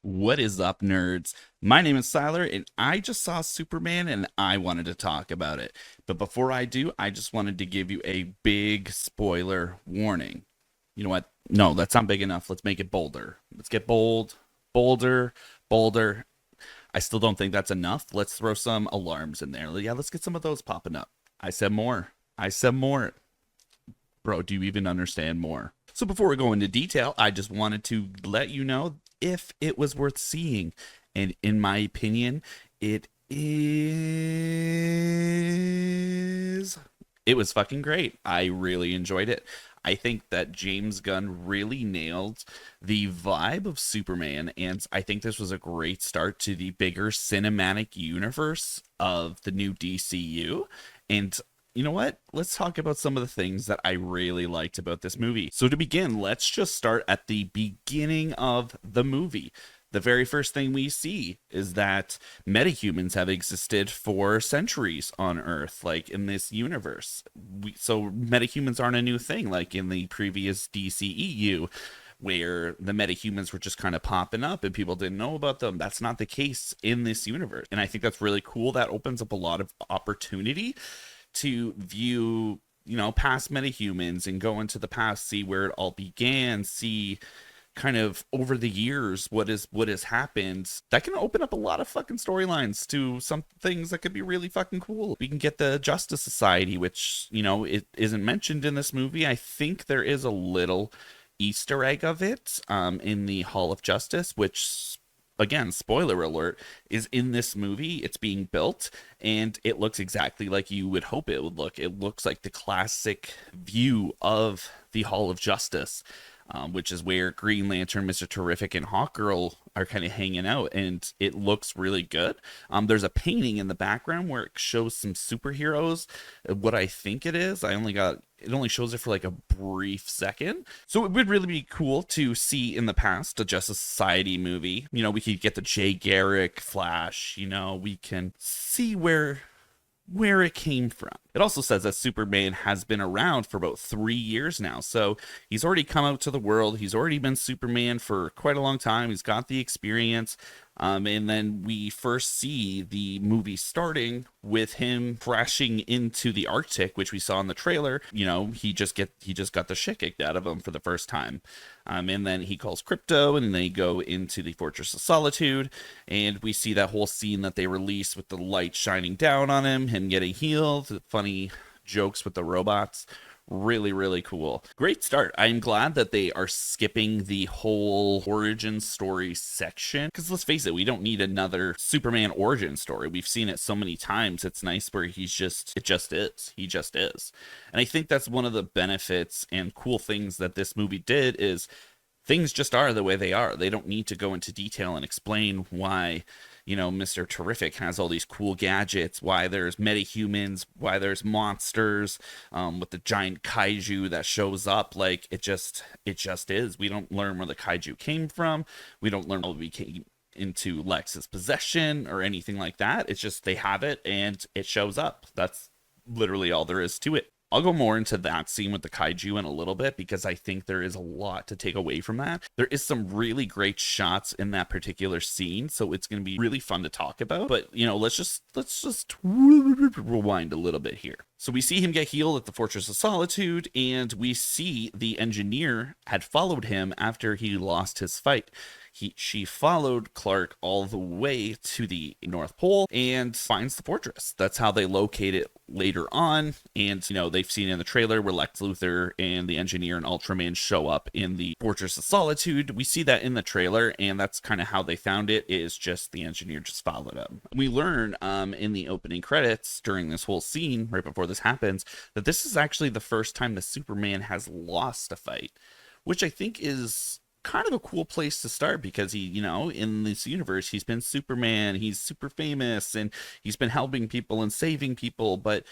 What is up, nerds? My name is Sylar, and I just saw Superman and I wanted to talk about it. But before I do, I just wanted to give you a big spoiler warning. You know what? No, that's not big enough. Let's make it bolder. Let's get bold, bolder, bolder. I still don't think that's enough. Let's throw some alarms in there. Yeah, let's get some of those popping up. I said more. I said more. Bro, do you even understand more? So before we go into detail, I just wanted to let you know if it was worth seeing. And in my opinion, it is. It was fucking great. I really enjoyed it. I think that James Gunn really nailed the vibe of Superman, and I think this was a great start to the bigger cinematic universe of the new DCU. And you know what? Let's talk about some of the things that I really liked about this movie. So, to begin, let's just start at the beginning of the movie. The very first thing we see is that metahumans have existed for centuries on Earth, like in this universe. So, metahumans aren't a new thing, like in the previous DCEU, where the metahumans were just kind of popping up and people didn't know about them. That's not the case in this universe. And I think that's really cool. That opens up a lot of opportunity to view, past metahumans and go into the past, see where it all began, see kind of over the years what has happened. That can open up a lot of fucking storylines to some things that could be really fucking cool. We can get the Justice Society, which, it isn't mentioned in this movie. I think there is a little Easter egg of it in the Hall of Justice, which, again, spoiler alert, is in this movie. It's being built and it looks exactly like you would hope it would look. It looks like the classic view of the Hall of Justice, which is where Green Lantern, Mr. Terrific, and Hawkgirl are kind of hanging out, and it looks really good. There's a painting in the background where it shows some superheroes. What I think it is, it only shows it for like a brief second. So it would really be cool to see in the past a Justice Society movie. We could get the Jay Garrick Flash. We can see where it came from. It also says that Superman has been around for about 3 years now. So he's already come out to the world. He's already been Superman for quite a long time. He's got the experience. And then we first see the movie starting with him crashing into the Arctic, which we saw in the trailer. He just got the shit kicked out of him for the first time. And then he calls Crypto, and they go into the Fortress of Solitude, and we see that whole scene that they release with the light shining down on him getting healed, funny jokes with the robots. Really, really cool. Great start. I'm glad that they are skipping the whole origin story section, because let's face it, we don't need another Superman origin story. We've seen it so many times. It's nice where he just is. And I think that's one of the benefits and cool things that this movie did is things just are the way they are. They don't need to go into detail and explain why Mr. Terrific has all these cool gadgets, why there's metahumans, why there's monsters, with the giant kaiju that shows up. Like, it just is. We don't learn where the kaiju came from. We don't learn how we came into Lex's possession or anything like that. It's just they have it and it shows up. That's literally all there is to it. I'll go more into that scene with the kaiju in a little bit, because I think there is a lot to take away from that. There is some really great shots in that particular scene, so it's going to be really fun to talk about. But, let's just rewind a little bit here. So we see him get healed at the Fortress of Solitude, and we see the engineer had followed him after he lost his fight. She followed Clark all the way to the North Pole and finds the fortress. That's how they locate it later on. And, they've seen in the trailer where Lex Luthor and the Engineer and Ultraman show up in the Fortress of Solitude. We see that in the trailer, and that's kind of how they found it, is just the Engineer just followed them. We learn in the opening credits during this whole scene, right before this happens, that this is actually the first time that Superman has lost a fight, which I think is kind of a cool place to start, because he, in this universe, he's been Superman, he's super famous, and he's been helping people and saving people, but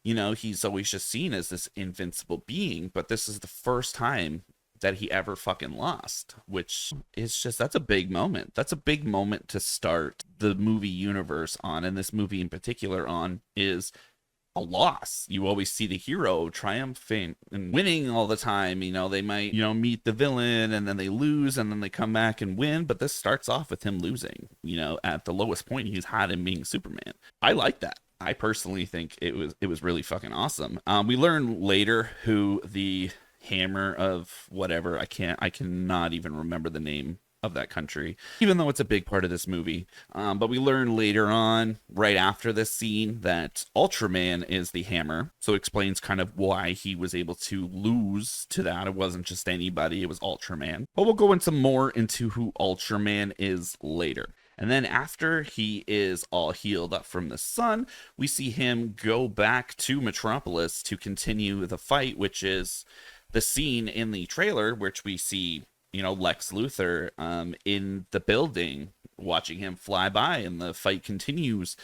he's always just seen as this invincible being. But this is the first time that he ever fucking lost, which is just, that's a big moment. That's a big moment to start the movie universe on, and this movie in particular on, is a loss. You always see the hero triumphant and winning all the time. They might, meet the villain and then they lose and then they come back and win. But this starts off with him losing, at the lowest point he's had in being Superman. I like that. I personally think it was really fucking awesome. We learn later who the hammer of whatever, I cannot even remember the name of that country, even though it's a big part of this movie. But we learn later on, right after this scene, that Ultraman is the hammer. So it explains kind of why he was able to lose to that. It wasn't just anybody, it was Ultraman. But we'll go into more into who Ultraman is later. And then after he is all healed up from the sun, we see him go back to Metropolis to continue the fight, which is the scene in the trailer, which we see, Lex Luthor in the building, watching him fly by, and the fight continues.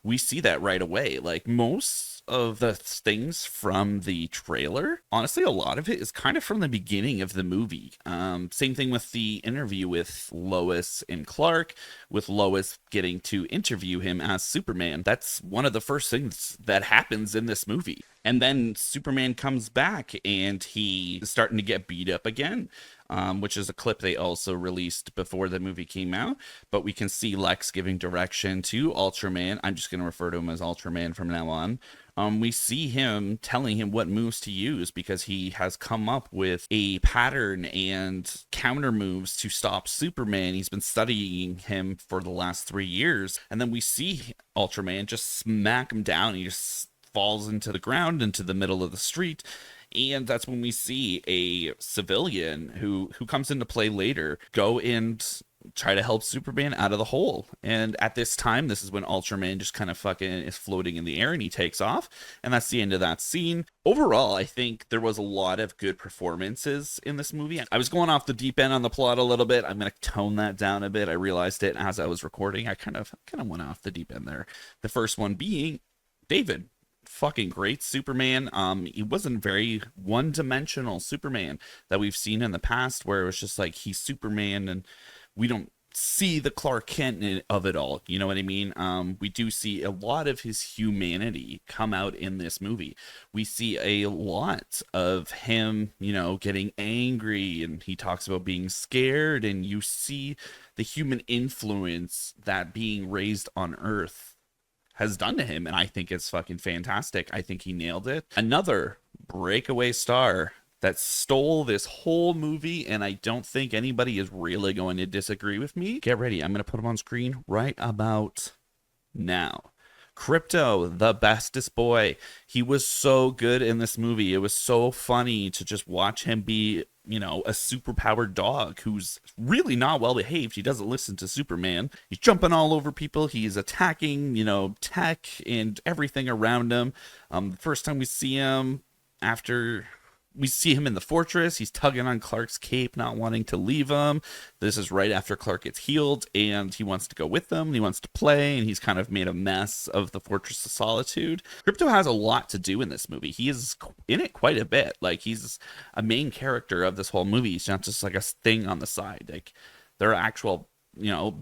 We see that right away. Like, most of the things from the trailer, honestly, a lot of it is kind of from the beginning of the movie. Same thing with the interview with Lois and Clark, with Lois getting to interview him as Superman. That's one of the first things that happens in this movie. And then Superman comes back and he's starting to get beat up again, which is a clip they also released before the movie came out. But we can see Lex giving direction to Ultraman. I'm just going to refer to him as Ultraman from now on. We see him telling him what moves to use because he has come up with a pattern and counter moves to stop Superman. He's been studying him for the last 3 years. And then we see Ultraman just smack him down. He just falls into the ground, into the middle of the street. And that's when we see a civilian who comes into play later go and try to help Superman out of the hole. And at this time, this is when Ultraman just kind of fucking is floating in the air and he takes off. And that's the end of that scene. Overall, I think there was a lot of good performances in this movie. I was going off the deep end on the plot a little bit. I'm going to tone that down a bit. I realized it as I was recording. I kind of went off the deep end there. The first one being David. Fucking great Superman. He wasn't very one-dimensional Superman that we've seen in the past, where it was just like he's Superman and we don't see the Clark Kent of it all. You know what I mean? We do see a lot of his humanity come out in this movie. We see a lot of him, getting angry, and he talks about being scared, and you see the human influence that being raised on Earth has done to him, and I think it's fucking fantastic. I think he nailed it. Another breakaway star that stole this whole movie, and I don't think anybody is really going to disagree with me. Get ready, I'm going to put him on screen right about now. Krypto, the bestest boy. He was so good in this movie. It was so funny to just watch him be, a superpowered dog who's really not well behaved. He doesn't listen to Superman. He's jumping all over people. He's attacking, tech and everything around him. The first time we see him, after we see him in the fortress, he's tugging on Clark's cape, not wanting to leave him. This is right after Clark gets healed, and he wants to go with them. He wants to play, and he's kind of made a mess of the Fortress of Solitude. Krypto has a lot to do in this movie. He is in it quite a bit. Like, he's a main character of this whole movie. He's not just like a thing on the side. Like, there are actual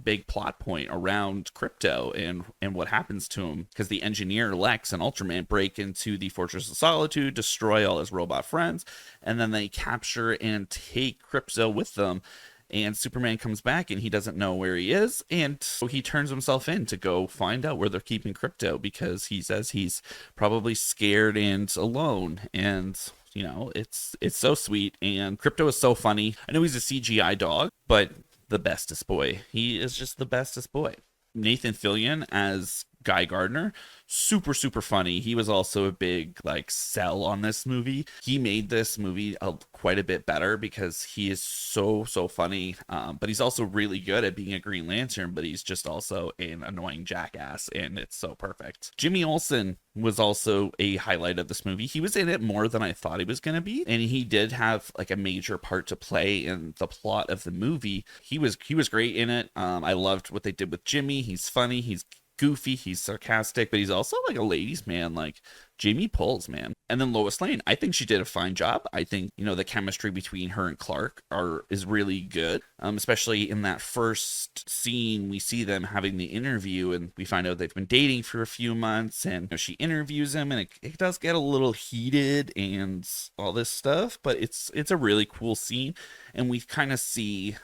big plot point around Krypto and what happens to him, because the engineer Lex and Ultraman break into the Fortress of Solitude, destroy all his robot friends, and then they capture and take Krypto with them. And Superman comes back and he doesn't know where he is, and so he turns himself in to go find out where they're keeping Krypto, because he says he's probably scared and alone. And it's so sweet, and Krypto is so funny. I know he's a CGI dog, but the bestest boy. He is just the bestest boy. Nathan Fillion as Guy Gardner, super funny. He was also a big sell on this movie. He made this movie quite a bit better because he is so funny, but he's also really good at being a Green Lantern, but he's just also an annoying jackass, and it's so perfect. Jimmy Olsen was also a highlight of this movie. He was in it more than I thought he was going to be, and he did have a major part to play in the plot of the movie. He was great in it. I loved what they did with Jimmy. He's funny. He's goofy, he's sarcastic, but he's also like a ladies' man, like Jamie pulls, man. And then Lois Lane, I think she did a fine job. I think, you know, the chemistry between her and Clark is really good. Especially in that first scene, we see them having the interview, and we find out they've been dating for a few months, and you know, she interviews him, and it does get a little heated and all this stuff, but it's a really cool scene, and we kind of see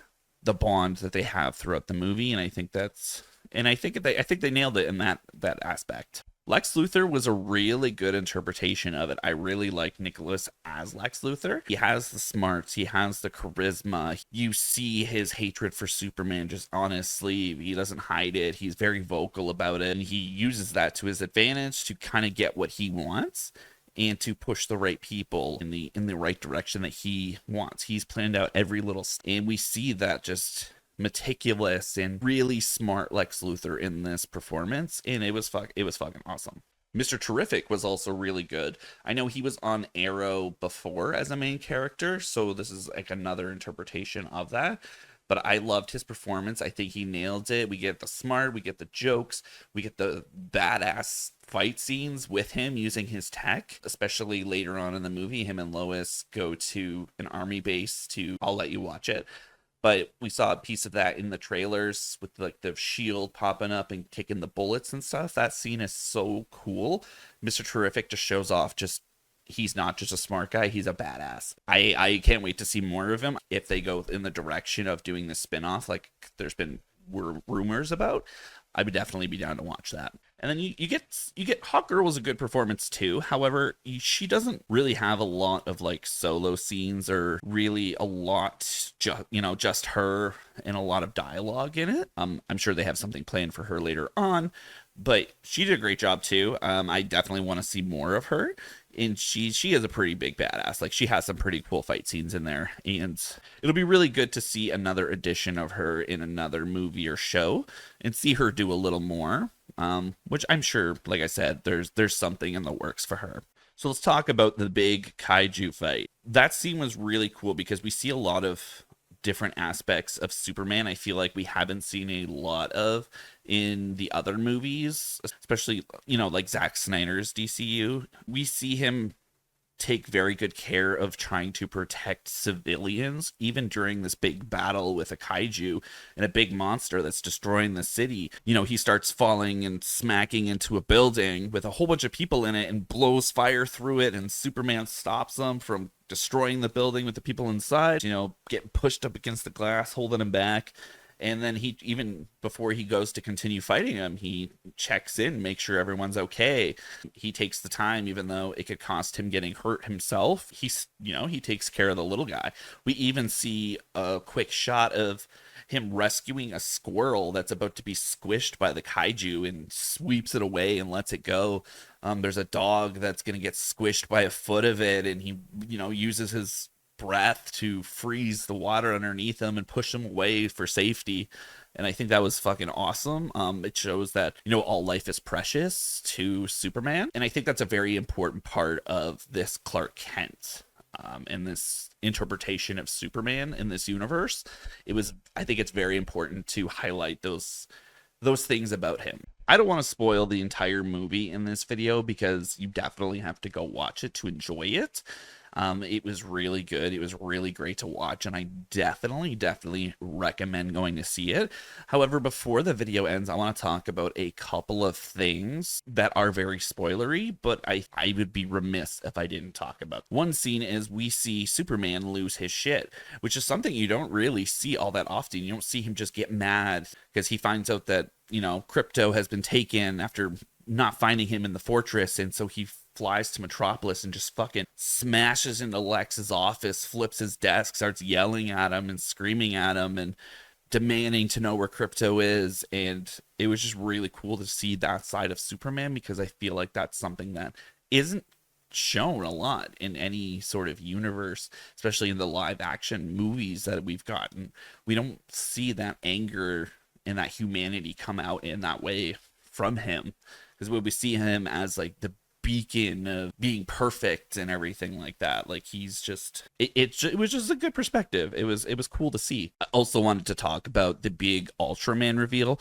the bond that they have throughout the movie, and I think they nailed it in that aspect. Lex Luthor was a really good interpretation of it. I really like Nicholas as Lex Luthor. He has the smarts, he has the charisma. You see his hatred for Superman just on his sleeve. He doesn't hide it. He's very vocal about it, and he uses that to his advantage to kind of get what he wants and to push the right people in the right direction that he wants. He's planned out every little and we see that just meticulous and really smart Lex Luthor in this performance, and it was fucking awesome. Mr. Terrific was also really good. I know he was on Arrow before as a main character, so this is like another interpretation of that. But I loved his performance. I think he nailed it. We get the smart, we get the jokes, we get the badass fight scenes with him using his tech, especially later on in the movie. Him and Lois go to an army base I'll let you watch it. But we saw a piece of that in the trailers with like the shield popping up and kicking the bullets and stuff. That scene is so cool. Mr. Terrific just shows off he's not just a smart guy, he's a badass. I can't wait to see more of him if they go in the direction of doing the spin-off like there's been rumors about. I would definitely be down to watch that. And then you get Hawkgirl was a good performance too. However, she doesn't really have a lot of like solo scenes or really a lot, just her and a lot of dialogue in it. I'm sure they have something planned for her later on, but she did a great job too. I definitely want to see more of her. And she is a pretty big badass. Like she has some pretty cool fight scenes in there, and it'll be really good to see another edition of her in another movie or show and see her do a little more. Which I'm sure, like I said, there's something in the works for her. So let's talk about the big kaiju fight. That scene was really cool because we see a lot of different aspects of Superman I feel like we haven't seen a lot of in the other movies, especially, like Zack Snyder's DCU. We see him take very good care of trying to protect civilians, even during this big battle with a kaiju and a big monster that's destroying the city. He starts falling and smacking into a building with a whole bunch of people in it and blows fire through it, and Superman stops them from destroying the building with the people inside, getting pushed up against the glass, holding him back. And then he, even before he goes to continue fighting him, he checks in, makes sure everyone's okay. He takes the time, even though it could cost him getting hurt himself. He takes care of the little guy. We even see a quick shot of him rescuing a squirrel that's about to be squished by the kaiju and sweeps it away and lets it go. There's a dog that's going to get squished by a foot of it, and he, uses his breath to freeze the water underneath him and push him away for safety. And I think that was fucking awesome. It shows that, all life is precious to Superman. And I think that's a very important part of this Clark Kent, and this interpretation of Superman in this universe. I think it's very important to highlight those things about him. I don't want to spoil the entire movie in this video because you definitely have to go watch it to enjoy it. It was really good. It was really great to watch, and I definitely recommend going to see it. However, before the video ends, I want to talk about a couple of things that are very spoilery, but I would be remiss if I didn't talk about. One scene is we see Superman lose his shit, which is something you don't really see all that often. You don't see him just get mad because he finds out that, Krypto has been taken after not finding him in the fortress, and so he flies to Metropolis and just fucking smashes into Lex's office, flips his desk, starts yelling at him and screaming at him and demanding to know where Krypto is. And it was just really cool to see that side of Superman, because I feel like that's something that isn't shown a lot in any sort of universe, especially in the live action movies that we've gotten. We don't see that anger and that humanity come out in that way from him, because we see him as like the beacon of being perfect and everything like that. Like he's just it was just a good perspective. It was cool to see. I also wanted to talk about the big Ultraman reveal.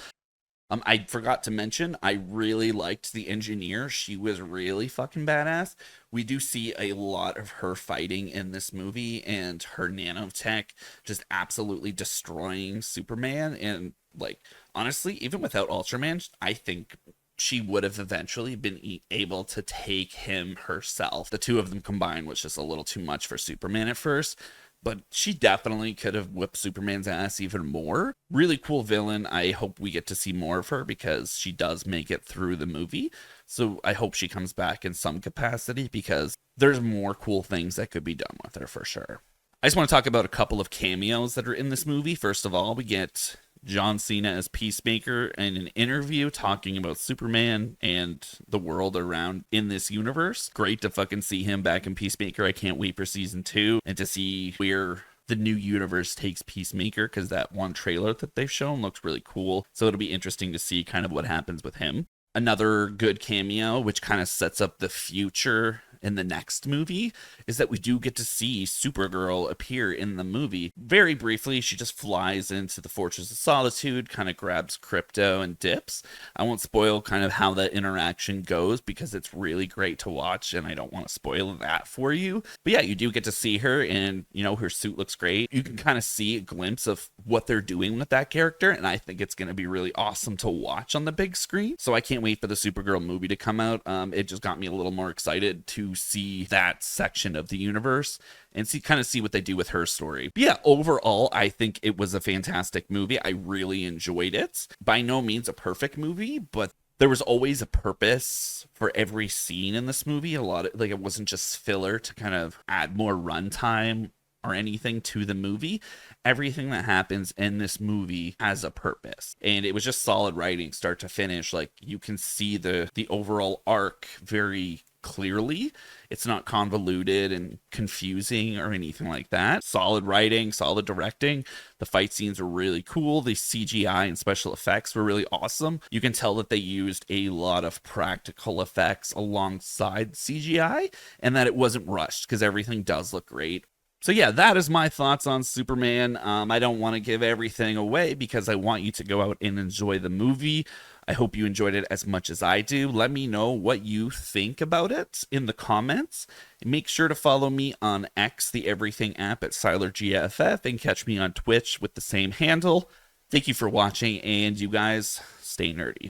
I forgot to mention, I really liked the engineer. She was really fucking badass. We do see a lot of her fighting in this movie and her nanotech just absolutely destroying Superman. And, like, honestly, even without Ultraman, I think she would have eventually been able to take him herself. The two of them combined was just a little too much for Superman at first, but she definitely could have whipped Superman's ass even more. Really cool villain. I hope we get to see more of her because she does make it through the movie. So I hope she comes back in some capacity because there's more cool things that could be done with her for sure. I just want to talk about a couple of cameos that are in this movie. First of all, we get John Cena as Peacemaker in an interview talking about Superman and the world around in this universe. Great to fucking see him back in Peacemaker. I can't wait for season 2 and to see where the new universe takes Peacemaker, because that one trailer that they've shown looks really cool. So it'll be interesting to see kind of what happens with him. Another good cameo, which kind of sets up the future in the next movie, is that we do get to see Supergirl appear in the movie. Very briefly, she just flies into the Fortress of Solitude, kind of grabs Crypto and dips. I won't spoil kind of how that interaction goes because it's really great to watch and I don't want to spoil that for you. But yeah, you do get to see her and, you know, her suit looks great. You can kind of see a glimpse of what they're doing with that character, and I think it's going to be really awesome to watch on the big screen. So I can't wait for the Supergirl movie to come out. It just got me a little more excited to see that section of the universe and see what they do with her story. But yeah, overall, I think it was a fantastic movie. I really enjoyed it. By no means a perfect movie, but there was always a purpose for every scene in this movie. A lot of, like, it wasn't just filler to kind of add more runtime or anything to the movie. Everything that happens in this movie has a purpose, and it was just solid writing start to finish. Like, you can see the overall arc very clearly. It's not convoluted and confusing or anything like that. Solid writing, solid directing. The fight scenes were really cool. The CGI and special effects were really awesome. You can tell that they used a lot of practical effects alongside CGI and that it wasn't rushed because everything does look great. So yeah, that is my thoughts on Superman. I don't want to give everything away because I want you to go out and enjoy the movie. I hope you enjoyed it as much as I do. Let me know what you think about it in the comments. Make sure to follow me on X, the Everything app, at SylarGFF, and catch me on Twitch with the same handle. Thank you for watching, and you guys stay nerdy.